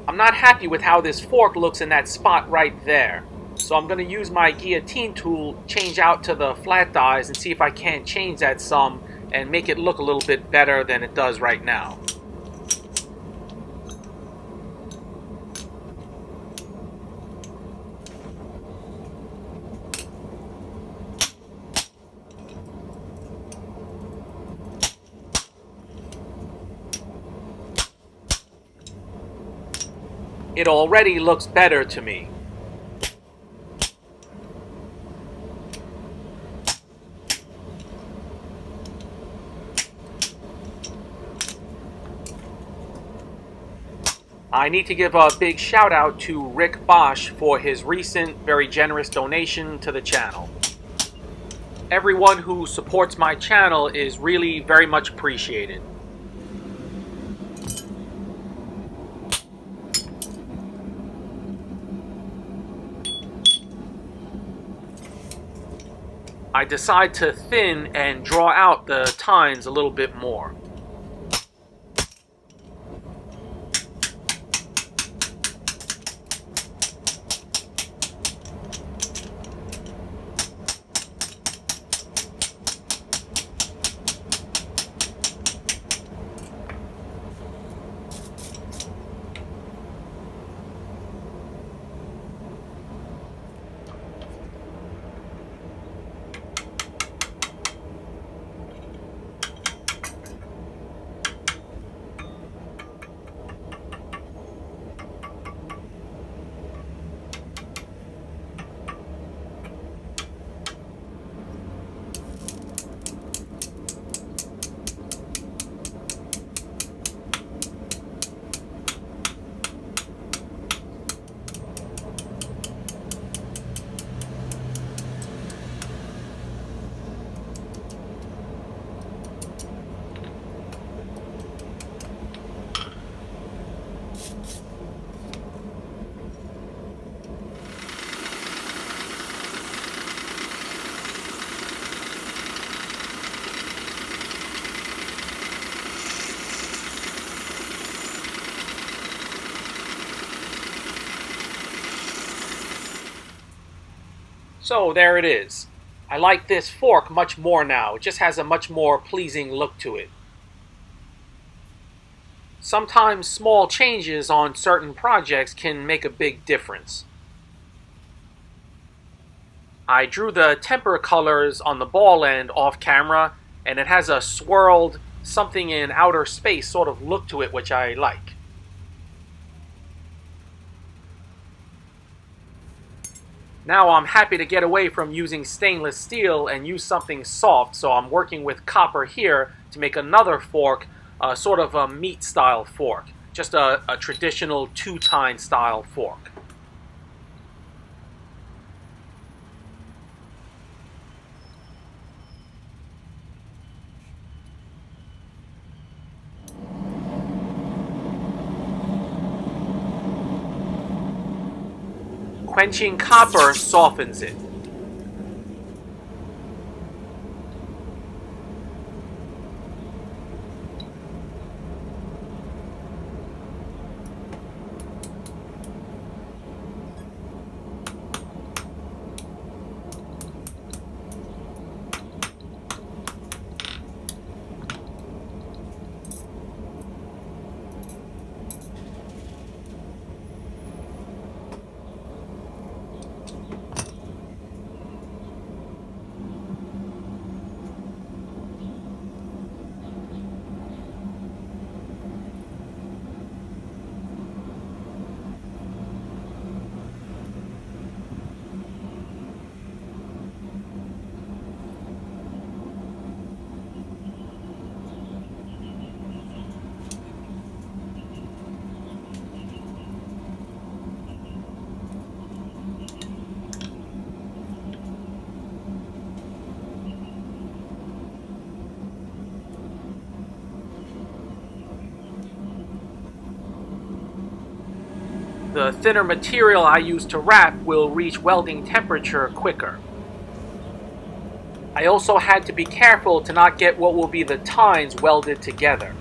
I'm not happy with how this fork looks in that spot right there. So I'm going to use my guillotine tool, change out to the flat dies, and see if I can't change that some and make it look a little bit better than it does right now. It already looks better to me. I need to give a big shout out to Rick Bosch for his recent, very generous donation to the channel. Everyone who supports my channel is really very much appreciated. I decide to thin and draw out the tines a little bit more. So there it is. I like this fork much more now. It just has a much more pleasing look to it. Sometimes small changes on certain projects can make a big difference. I drew the temper colors on the ball end off camera, and it has a swirled something in outer space sort of look to it, which I like. Now I'm happy to get away from using stainless steel and use something soft, so I'm working with copper here to make another fork, sort of a meat style fork. Just a traditional two-tine style fork. Quenching copper softens it. The thinner material I use to wrap will reach welding temperature quicker. I also had to be careful to not get what will be the tines welded together.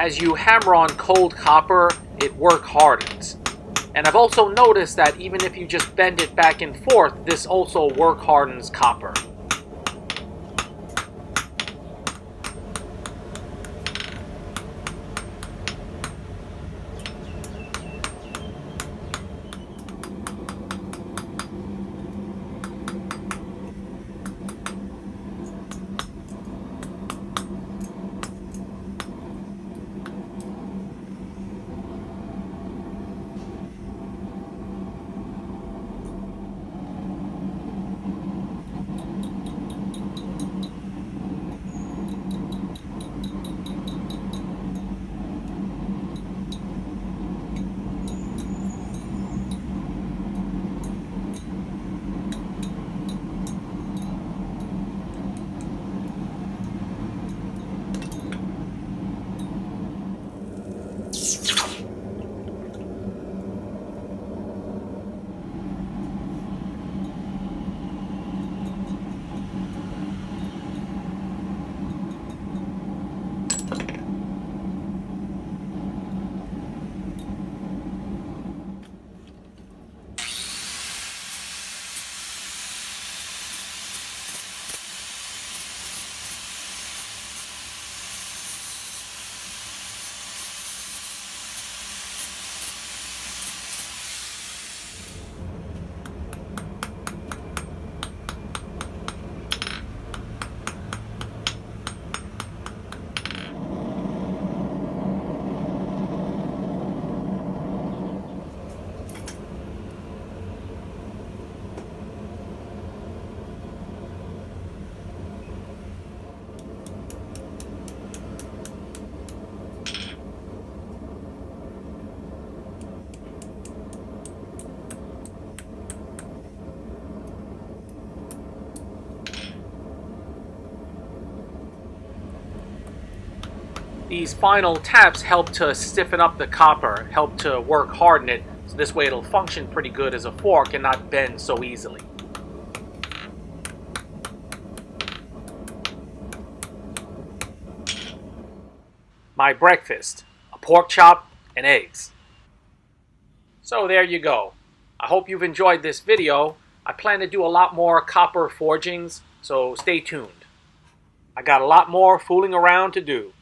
as you hammer on cold copper, it work hardens. And I've also noticed that even if you just bend it back and forth, this also work hardens copper. These final taps help to stiffen up the copper, help to work harden it, so this way it'll function pretty good as a fork and not bend so easily. My breakfast, a pork chop and eggs. So there you go. I hope you've enjoyed this video. I plan to do a lot more copper forgings, so stay tuned. I got a lot more fooling around to do.